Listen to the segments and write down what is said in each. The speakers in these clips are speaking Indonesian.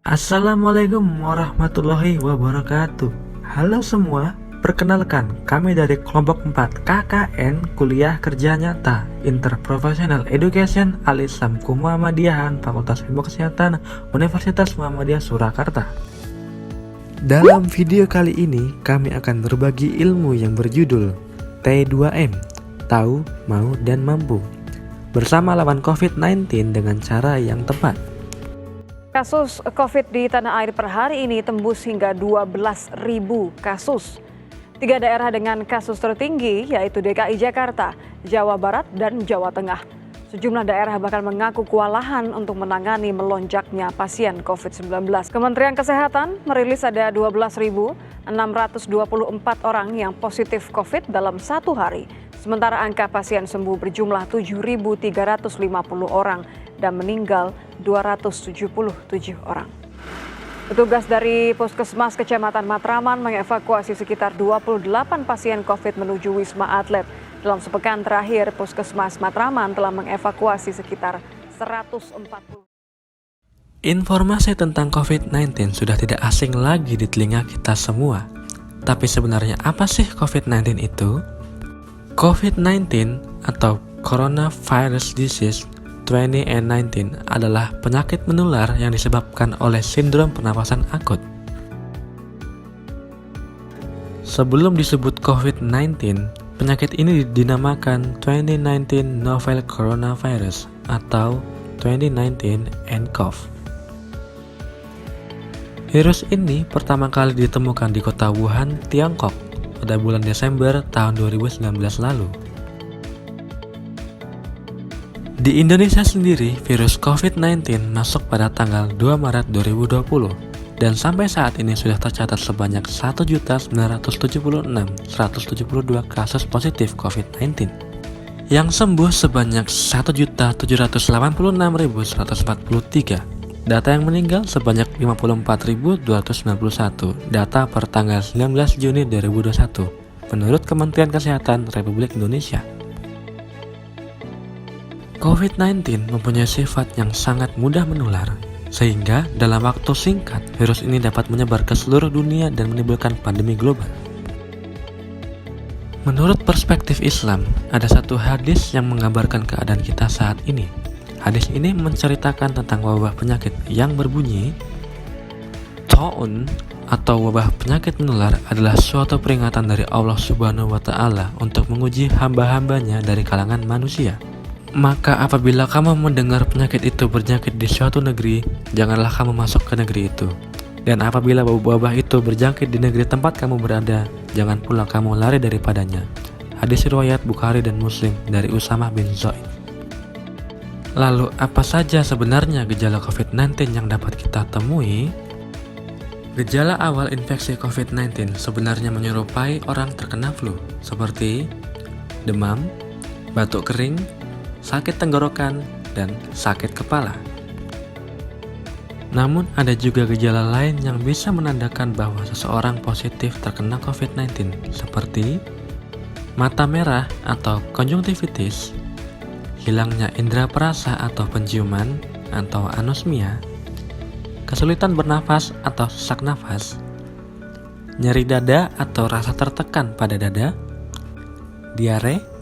Assalamualaikum warahmatullahi wabarakatuh. Halo semua, perkenalkan kami dari kelompok 4 KKN Kuliah Kerja Nyata Interprofessional Education Al-Islam Muhammadiyah Fakultas Ilmu Kesehatan Universitas Muhammadiyah Surakarta. Dalam video kali ini kami akan berbagi ilmu yang berjudul T2M, Tahu, Mau, dan Mampu, bersama lawan COVID-19 dengan cara yang tepat. Kasus COVID di tanah air per hari ini tembus hingga 12.000 kasus. 3 daerah dengan kasus tertinggi yaitu DKI Jakarta, Jawa Barat, dan Jawa Tengah. Sejumlah daerah bahkan mengaku kewalahan untuk menangani melonjaknya pasien COVID-19. Kementerian Kesehatan merilis ada 12.624 orang yang positif COVID dalam satu hari. Sementara angka pasien sembuh berjumlah 7.350 orang dan meninggal 277 orang. Petugas dari Puskesmas Kecamatan Matraman mengevakuasi sekitar 28 pasien COVID menuju Wisma Atlet. Dalam sepekan terakhir, Puskesmas Matraman telah mengevakuasi sekitar 140. Informasi tentang COVID-19 sudah tidak asing lagi di telinga kita semua. Tapi sebenarnya apa sih COVID-19 itu? COVID-19 atau Coronavirus Disease 2019 adalah penyakit menular yang disebabkan oleh sindrom pernapasan akut. Sebelum disebut COVID-19, penyakit ini dinamakan 2019 Novel Coronavirus atau 2019 nCoV. Virus ini pertama kali ditemukan di kota Wuhan, Tiongkok pada bulan Desember tahun 2019 lalu. Di Indonesia sendiri, virus COVID-19 masuk pada tanggal 2 Maret 2020 dan sampai saat ini sudah tercatat sebanyak 1.976.172 kasus positif COVID-19 yang sembuh sebanyak 1.786.143, data yang meninggal sebanyak 54.291, data per tanggal 19 Juni 2021 menurut Kementerian Kesehatan Republik Indonesia. COVID-19 mempunyai sifat yang sangat mudah menular, sehingga dalam waktu singkat virus ini dapat menyebar ke seluruh dunia dan menimbulkan pandemi global. Menurut perspektif Islam, ada satu hadis yang menggambarkan keadaan kita saat ini. Hadis ini menceritakan tentang wabah penyakit yang berbunyi, Ta'un atau wabah penyakit menular adalah suatu peringatan dari Allah Subhanahu wa Ta'ala untuk menguji hamba-hambanya dari kalangan manusia. Maka apabila kamu mendengar penyakit itu berjangkit di suatu negeri, janganlah kamu masuk ke negeri itu. Dan apabila wabah itu berjangkit di negeri tempat kamu berada, jangan pula kamu lari daripadanya. Hadis riwayat Bukhari dan Muslim dari Usamah bin Zaid. Lalu apa saja sebenarnya gejala COVID-19 yang dapat kita temui? Gejala awal infeksi COVID-19 sebenarnya menyerupai orang terkena flu, seperti demam, batuk kering, sakit tenggorokan, dan sakit kepala. Namun ada juga gejala lain yang bisa menandakan bahwa seseorang positif terkena COVID-19 seperti mata merah atau konjungtivitis, hilangnya indera perasa atau penciuman atau anosmia, kesulitan bernafas atau sesak nafas, nyeri dada atau rasa tertekan pada dada, diare,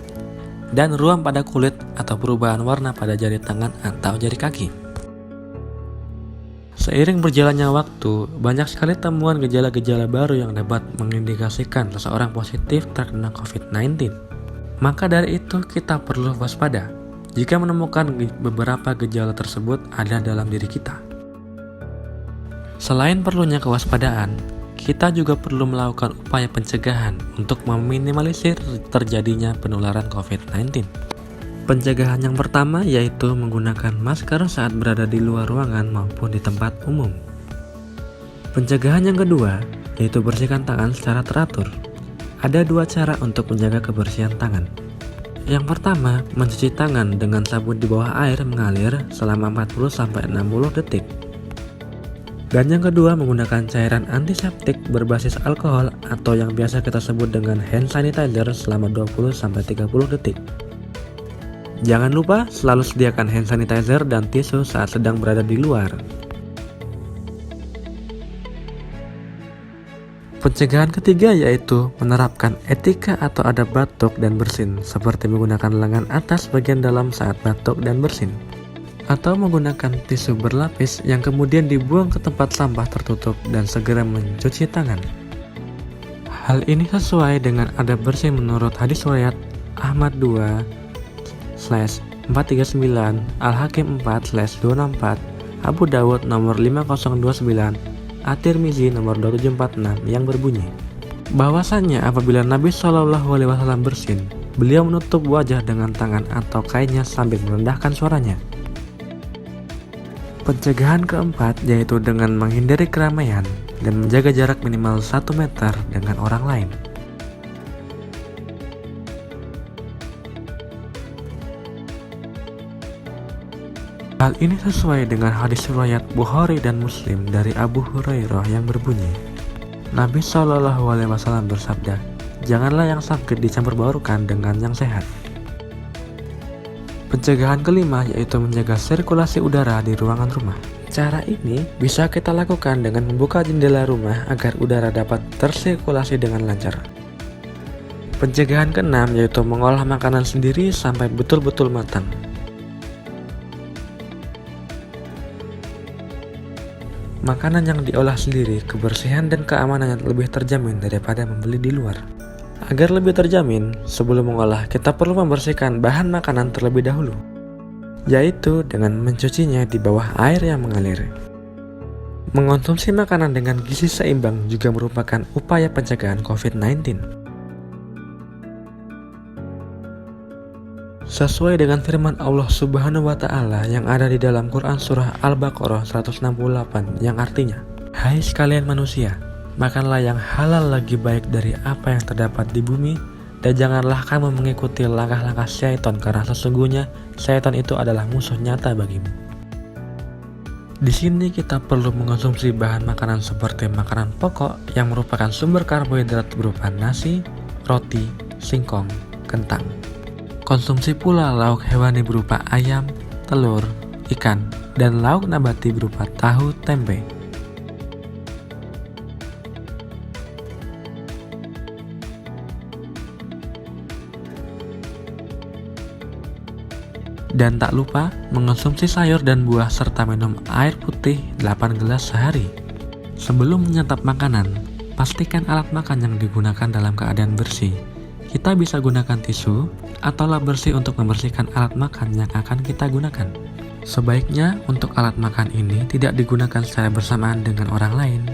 dan ruam pada kulit atau perubahan warna pada jari tangan atau jari kaki. Seiring berjalannya waktu, banyak sekali temuan gejala-gejala baru yang dapat mengindikasikan seseorang positif terkena COVID-19. Maka dari itu kita perlu waspada jika menemukan beberapa gejala tersebut ada dalam diri kita. Selain perlunya kewaspadaan, kita juga perlu melakukan upaya pencegahan untuk meminimalisir terjadinya penularan COVID-19. Pencegahan yang pertama yaitu menggunakan masker saat berada di luar ruangan maupun di tempat umum. Pencegahan yang kedua yaitu bersihkan tangan secara teratur. Ada 2 cara untuk menjaga kebersihan tangan. Yang pertama, mencuci tangan dengan sabun di bawah air mengalir selama 40-60 detik. Dan yang kedua, menggunakan cairan antiseptik berbasis alkohol atau yang biasa kita sebut dengan hand sanitizer selama 20-30 detik. Jangan lupa selalu sediakan hand sanitizer dan tisu saat sedang berada di luar. Pencegahan ketiga yaitu menerapkan etika atau adab batuk dan bersin, seperti menggunakan lengan atas bagian dalam saat batuk dan bersin, atau menggunakan tisu berlapis yang kemudian dibuang ke tempat sampah tertutup dan segera mencuci tangan. Hal ini sesuai dengan adab bersih menurut hadis riwayat Ahmad 2/439, Al-Hakim 4/264, Abu Dawud nomor 5029, At-Tirmizi nomor 2746 yang berbunyi bahwasannya apabila Nabi SAW bersin, beliau menutup wajah dengan tangan atau kainnya sambil merendahkan suaranya. Pencegahan keempat yaitu dengan menghindari keramaian dan menjaga jarak minimal 1 meter dengan orang lain. Hal ini sesuai dengan hadis riwayat Bukhari dan Muslim dari Abu Hurairah yang berbunyi, Nabi SAW bersabda, "Janganlah yang sakit dicampur baurkan dengan yang sehat." Pencegahan kelima yaitu menjaga sirkulasi udara di ruangan rumah. Cara ini bisa kita lakukan dengan membuka jendela rumah agar udara dapat tersirkulasi dengan lancar. Pencegahan keenam yaitu mengolah makanan sendiri sampai betul-betul matang. Makanan yang diolah sendiri, kebersihan dan keamanannya lebih terjamin daripada membeli di luar. Agar lebih terjamin, sebelum mengolah kita perlu membersihkan bahan makanan terlebih dahulu, yaitu dengan mencucinya di bawah air yang mengalir. Mengonsumsi makanan dengan gizi seimbang juga merupakan upaya pencegahan COVID-19. Sesuai dengan firman Allah Subhanahu wa Ta'ala yang ada di dalam Quran Surah Al-Baqarah 168 yang artinya, "Hai sekalian manusia, makanlah yang halal lagi baik dari apa yang terdapat di bumi, dan janganlah kamu mengikuti langkah-langkah syaitan karena sesungguhnya syaitan itu adalah musuh nyata bagimu." Di sini kita perlu mengonsumsi bahan makanan seperti makanan pokok yang merupakan sumber karbohidrat berupa nasi, roti, singkong, kentang. Konsumsi pula lauk hewani berupa ayam, telur, ikan, dan lauk nabati berupa tahu, tempe. Dan tak lupa mengonsumsi sayur dan buah serta minum air putih 8 gelas sehari. Sebelum menyantap makanan, pastikan alat makan yang digunakan dalam keadaan bersih. Kita bisa gunakan tisu atau lap bersih untuk membersihkan alat makan yang akan kita gunakan. Sebaiknya untuk alat makan ini tidak digunakan secara bersamaan dengan orang lain.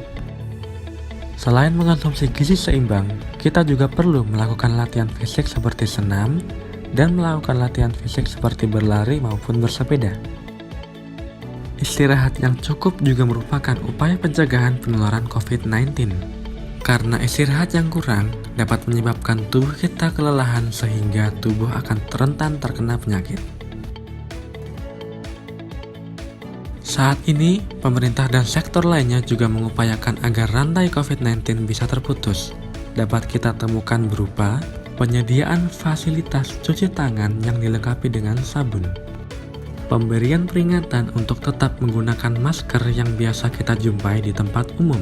Selain mengonsumsi gizi seimbang, kita juga perlu melakukan latihan fisik seperti senam dan melakukan latihan fisik seperti berlari maupun bersepeda. Istirahat yang cukup juga merupakan upaya pencegahan penularan COVID-19. Karena istirahat yang kurang dapat menyebabkan tubuh kita kelelahan sehingga tubuh akan rentan terkena penyakit. Saat ini, pemerintah dan sektor lainnya juga mengupayakan agar rantai COVID-19 bisa terputus. Dapat kita temukan berupa penyediaan fasilitas cuci tangan yang dilengkapi dengan sabun, pemberian peringatan untuk tetap menggunakan masker yang biasa kita jumpai di tempat umum,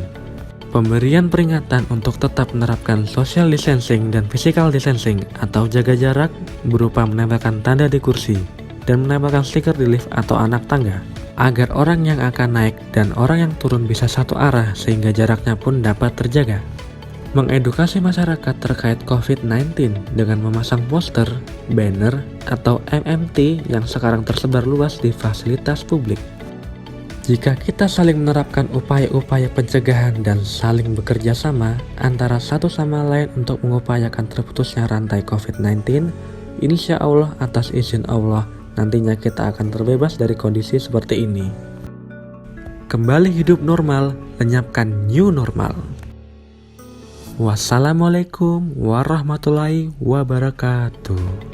pemberian peringatan untuk tetap menerapkan social distancing dan physical distancing atau jaga jarak berupa menempelkan tanda di kursi dan menempelkan stiker di lift atau anak tangga agar orang yang akan naik dan orang yang turun bisa satu arah sehingga jaraknya pun dapat terjaga. Mengedukasi masyarakat terkait COVID-19 dengan memasang poster, banner, atau MMT yang sekarang tersebar luas di fasilitas publik. Jika kita saling menerapkan upaya-upaya pencegahan dan saling bekerja sama antara satu sama lain untuk mengupayakan terputusnya rantai COVID-19, insya Allah atas izin Allah nantinya kita akan terbebas dari kondisi seperti ini. Kembali hidup normal, lenyapkan new normal. Wassalamualaikum warahmatullahi wabarakatuh.